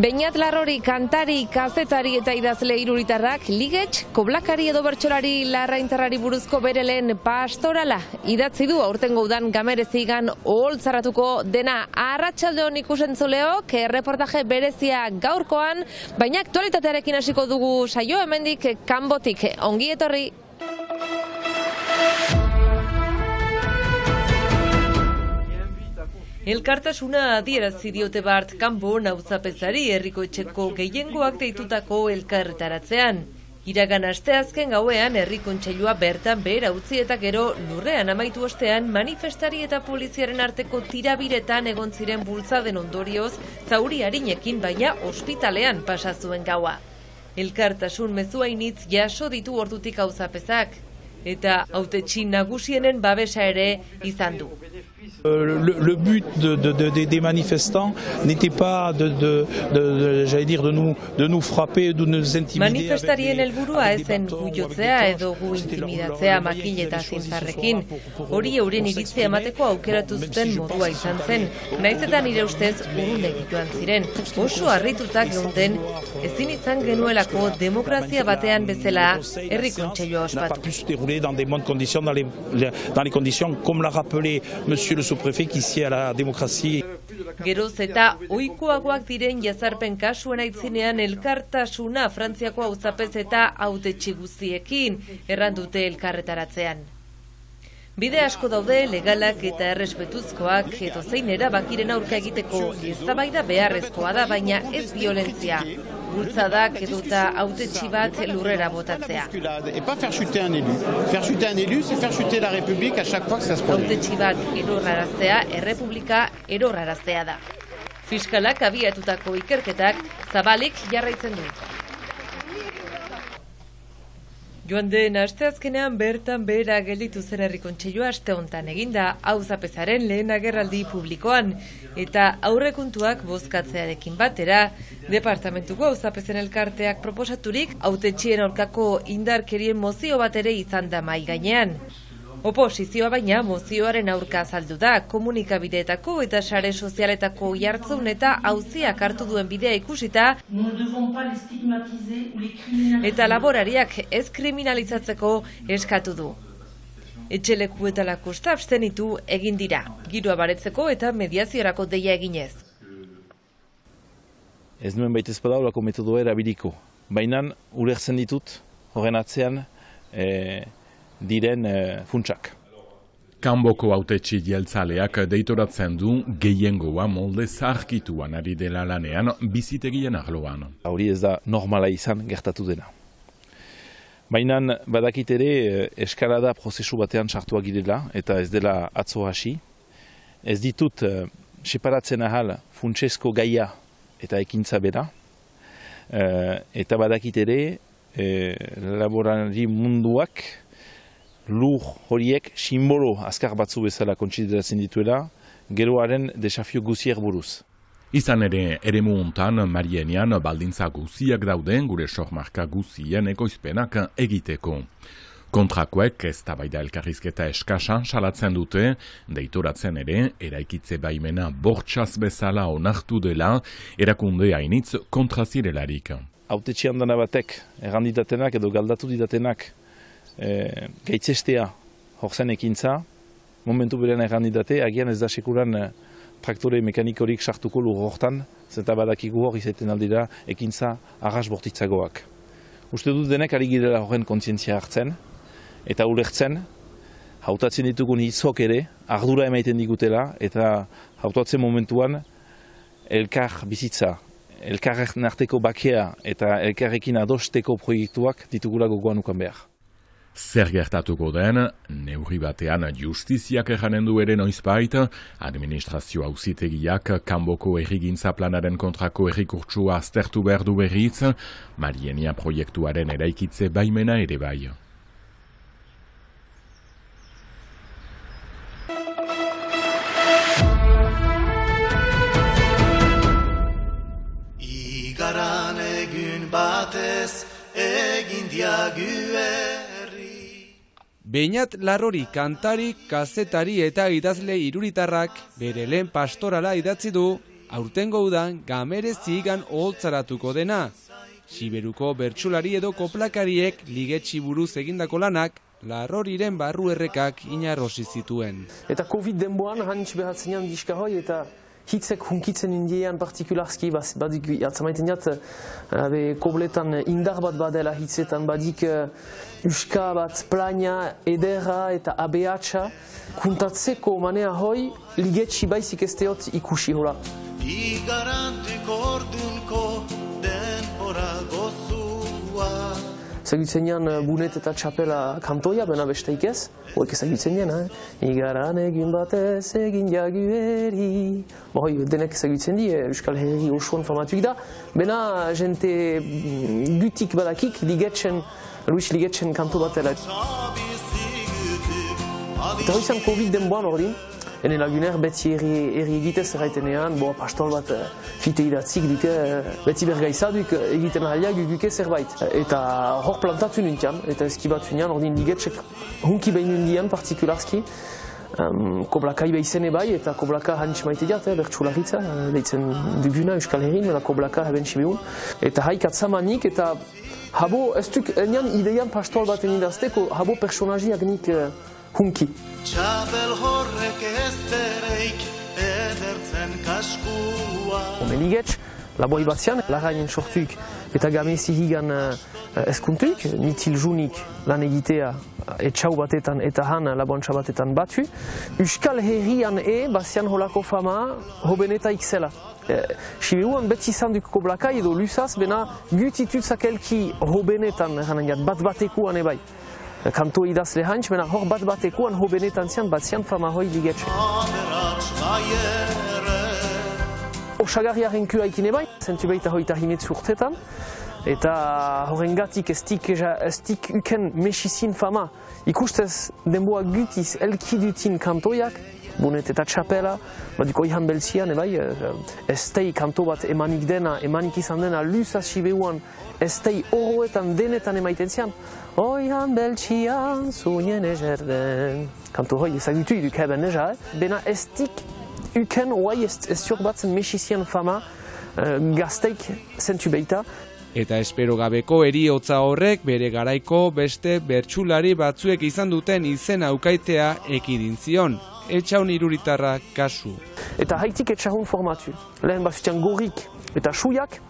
Beñat Larrori kantari, kazetari eta idazle iruritarrak ligetx, koblakari edo bertsolari larraintarrari buruzko bere lehen pastorala idatzi du aurtengo udan gamerezigan oholtzarratuko dena. Arratsaldeon ikusentzuleok, reportaje berezia gaurkoan, baina aktualitatearekin hasiko dugu saio hemendik kanbotik. Ongi etorri! Elkartasuna adierazi diote Bart Kanbon auzapezari herriko etxeko gehiengoak deitutako elkarretaratzean. Iragan asteazken gauean herri kontseilua bertan behera utzi eta gero lurrean amaitu ostean manifestari eta poliziaren arteko tirabiretan egon ziren bultzaden ondorioz zauri arinekin baina ospitalean pasa zuen gaua. Elkartasun mezuainitz jaso ditu ordutik auzapezak eta hautetsi nagusienen babesa ere izan du. Le but des manifestants n'était pas j'allais dire de nous frapper, de nous intimider. Manifestarien helburua ezen gu jotzea edo gu intimidatzea makil eta zintzarrekin. Hori euren iritzia emateko aukeratu zuten modua izan zen. Naiz eta nire ustez urunek joan ziren. Oso harritutak geunden ezin izan genuelako demokrazia batean bezala herri kontseilua ospatu. Dans des bonnes conditions, dans les conditions comme l'a rappelé Monsieur le sous-préfet qu'ici à la démocratie. Geroz eta ohikoagoak diren jazarpen kasuen aitzinean elkartasuna Frantziako auzapez eta hautetsi guztiekin errandute elkarretaratzean. Bide asko daude legalak eta errespetuzkoak edo zein erabakiren aurka egiteko eztabaida beharrezkoa da, baina ez violentzia. Bultzadak edota hautetsi bat lurrera botatzea. Hautetsi bat erorraraztea, errepublika erorraraztea da. Fiskalak abiatutako ikerketak zabalik jarraitzen du. Joan den asteazkenean bertan behera gelditu zen herri kontseilua aste hontan eginda auzapezaren lehen agerraldi publikoan eta aurrekontuak bozkatzearekin batera departamentuko auzapezen elkarteak proposaturik hautetxien aurkako indarkerien mozio bat ere izan da mahai gainean. Oposizioa baina mozioaren aurka azaldu da, komunikabideetako eta sare sozialetako jartzun eta auziak hartu duen bidea ikusita eta laborariak ez kriminalizatzeko eskatu du. Etxelekuetalako abstenitu egin dira, giroa baretzeko eta mediaziorako deia eginez. Ez nuen baita ezpadaulako metodoa erabiliko, baina ulertzen ditut horren atzean diren funtsak. Kanboko hautetsi jeltzaleak deitoratzen du gehiengoa molde zaharkituan ari dela lanean bizitegien arloan. Hori ez da normala izan gertatu dena. Baina badakit ere eskalada prozesu batean sartuak direla eta ez dela atzo hasi. Ez ditut separatzen ahal funtsezko gaia eta ekintza bera. Eta badakit ere laborari munduak lur horiek simbolo azkar batzu bezala kontsideratzen dituela, geroaren desafio guziak buruz. Izan ere, eremu hontan Marienian baldintza guziak dauden gure sormarka guzien ekoizpenak egiteko. Kontrakoek eztabaida elkarrizketa eskasan salatzen dute, deitoratzen ere, eraikitze baimena bortxaz bezala onartu dela, erakunde hainitz kontrazirelarik. Hautetxe handana batek, errandidatenak edo galdatu didatenak, gaitzestea horzen ekintza, momentu berean errandidate, agian ez da sekuran traktore mekanikorik sartuko lur hortan, zenta badakigu hor izaten aldira ekintza arras bortitzagoak. Uste dut denek ari girela horren kontzientzia hartzen, eta ulertzen, hautatzen ditugun hitzok ere, ardura emaiten digutela, eta hautatzen momentuan elkar bizitza, elkarren arteko bakea eta elkarrekin adosteko proiektuak ditugula gogoan ukan behar. Zer gertatuko den, neurri batean justiziak erranen du ere noizbait, administrazio auzitegiak Kanboko herrigintza planaren kontrako errikurtsua aztertu behar du berriz, Marienia proiektuaren eraikitze baimena ere bai. Igaran egun batez egin diague. Beñat Larrori kantari, kazetari eta idazle iruritarrak bere lehen pastorala idatzi du aurtengo udan Gamere zigan oholtzaratuko dena. Siberuko bertsulari edo koplakariek ligetxi buruz egindako lanak Larroriren barru errekak inarrosi zituen. Eta Covid denboan hantz behatzenean diska hoi eta hitzek hunkitzen indiean partikularski, badik atzamaiten jat, kobletan indar bat badela hitzetan, badik uska bat, plana, edera eta abeatsa, kuntatzeko manea hoi ligetxi baizik ez teot ikusi hola. Igarantuko ordunko denbora gozua. Zagutzen jan bunet eta txapela kantoia, bena besteik ez. Hoik ezagutzen jan, Igaran egin batez egin jagueri. Hoi, denek ezagutzen di, Euskal Herri osoan famatuik da. Bena jente gutik badakik, Luis Ligetxen kanto batela. Eta hoi zan Covid denboan ordin, ene laguner beti erri egitez erraitenean, pastol bat fite idatzik duke, beti bergaiza duk egiten ahaliak duke zerbait. Eta hor plantatu nintian, eta eskibatu nian, ordin ligetxek hunki behin nindian partikularski, koblaka ibeizene bai, eta koblaka hantz maite diat, bertsularitza, deitzen duguna Euskal Herrin, mena koblaka heben sibeun. Eta haik atzamanik, eta habo, ez duk, enian ideian pastol bat enidazteko, habo personajiak nik hunki. Txabel horrek ez dereik edertzen kaskua. Ligetx, laboi batzian, lagainen sortuik eta gamezi higan eskuntuik, nitil junik lan egitea etxau batetan eta han laboantxa batetan batu. Euskal Herrian bazian holako fama hobenetaik zela. Sibeuan beti izan duk koblaka edo lusaz, bena gutitutzak elki hobenetan bat batekuan ebai. Kanto idazle hantz, mena hor bat batekuan hobenetan zian, bat zian fama hoi ligetxe. Osagarriaren kuaikin ebai, zentu baita hoita himetzu urtetan, eta horrengatik ez dik uken mesizin fama. Ikustez denboa gutiz elkidutin kantoiak, bunet eta txapela, baduko ihan beltzian, ebai, estei kanto bat emanik dena, emanik izan dena, lusaz sibeuan, estei oroetan denetan emaiten zian, oihan beltzian, zunien ejerden. Kanto hoi ezagutu iduk heben neja, bena ez dik uken oai ez ziok batzen mesizien fama gazteik zentu beita. Eta espero gabeko heriotza horrek bere garaiko beste bertsulari batzuek izan duten izena aukaitea ekidin zion. Etxaun iruritarra kasu. Eta haitik etxahun formatu. Lehen bazutian gorrik eta suiak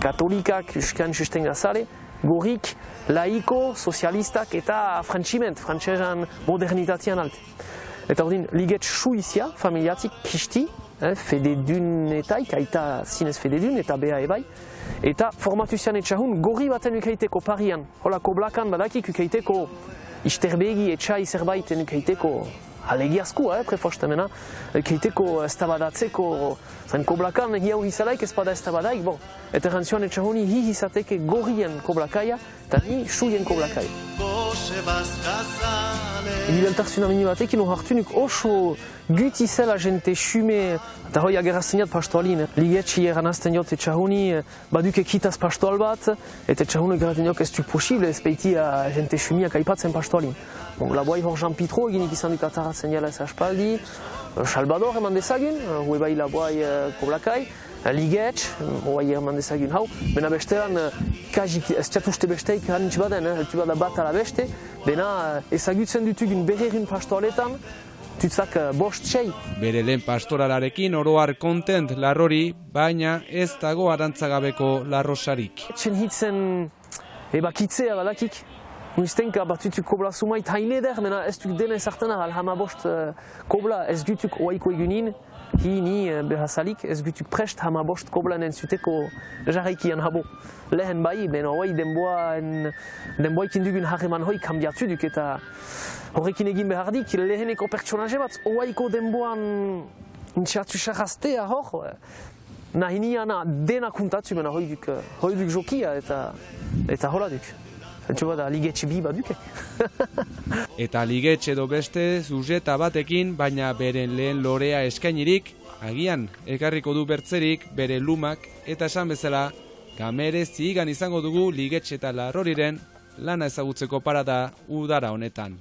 katolikak, euskan sustenga zale, gorrik, laiko, sozialistak eta frantsesan modernitatean alte. Eta ordin, ligetx suizia, familiatik, kisti, fededunetaik, aita zinez fededun eta bea ebai. Eta formatu zian etxahun gorri baten ukeiteko parian. Holako blakan badakik ukeiteko isterbegi etxai zerbaiten ukeiteko alegiazku, prefostemena, ukeiteko estabadatzeko, zen koblakan hiau hizalaik ez bada estabadaik, eta erantzuan etxahuni hi izateke gorrien koblakaia eta ni suien koblakaia. Libertarzuna mini batekin hartunik oso guti zela jente xume, eta hoi agerazteniat pastoalin. Ligetxi eranazten jot etxahuni, baduk ekitaz pastoal bat, eta etxahuni geraten jok ez duk posible, ez peitia jente xumiak aipatzen pastoalin. Laboai hor Jean Pitro eginik izan duk ataratzen jala ez aspaldi, Salvador eman dezagun, hue bai laboai koblakai, ligetx, oai eman dezagun hau, bena bestean, kajik ez txatuste besteik hanitz baden, heltu bada bat ala beste, bena ezagutzen dutugun berrerin pastoaletan, tutzak bost txei. Bere lehen pastoralarekin oroar kontent Larrori, baina ez dago arantzagabeko larrosarik. Etxen hitzen ebakitzea badakik, Nuiztenka batutuk kobla sumait hain eder, mena ez duk dena ezartena alhama bost kobla ez gutuk oaiko egunin, hi ni behazalik ez gutuk prest hama bost kobla nentzuteko jarraikian habo. Lehen bai, bena oai denboaikin dugun harreman hoi kambiatu duk eta horrekin egin behardik leheneko pertsonaje bat oaiko denboan intxatu xarraztea hor. Nahi niana dena kuntatu mena hoi duk jokia eta hola duk. Entxoba da ligetxe bi badukek. Eta ligetxe edo beste zuzeta batekin, baina beren lehen lorea eskainirik, agian ekarriko du bertzerik bere lumak eta esan bezala Gamere zigan izango dugu ligetxe eta Larroriren lana ezagutzeko parada udara honetan.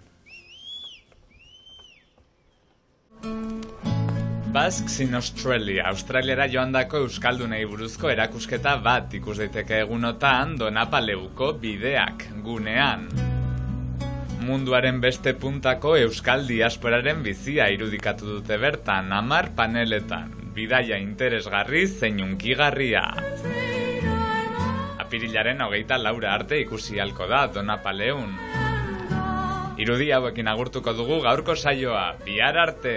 Basques in Australia, Australiara joandako euskaldunei buruzko erakusketa bat ikus daiteke egunotan Donapaleuko bideak gunean. Munduaren beste puntako euskal diasporaren bizia irudikatu dute bertan 10 paneletan, bidaia interesgarri zein hunkigarria. Apirilaren 24 arte ikusi ahalko da Donapaleun. Irudi hauekin agurtuko dugu gaurko saioa, bihar arte!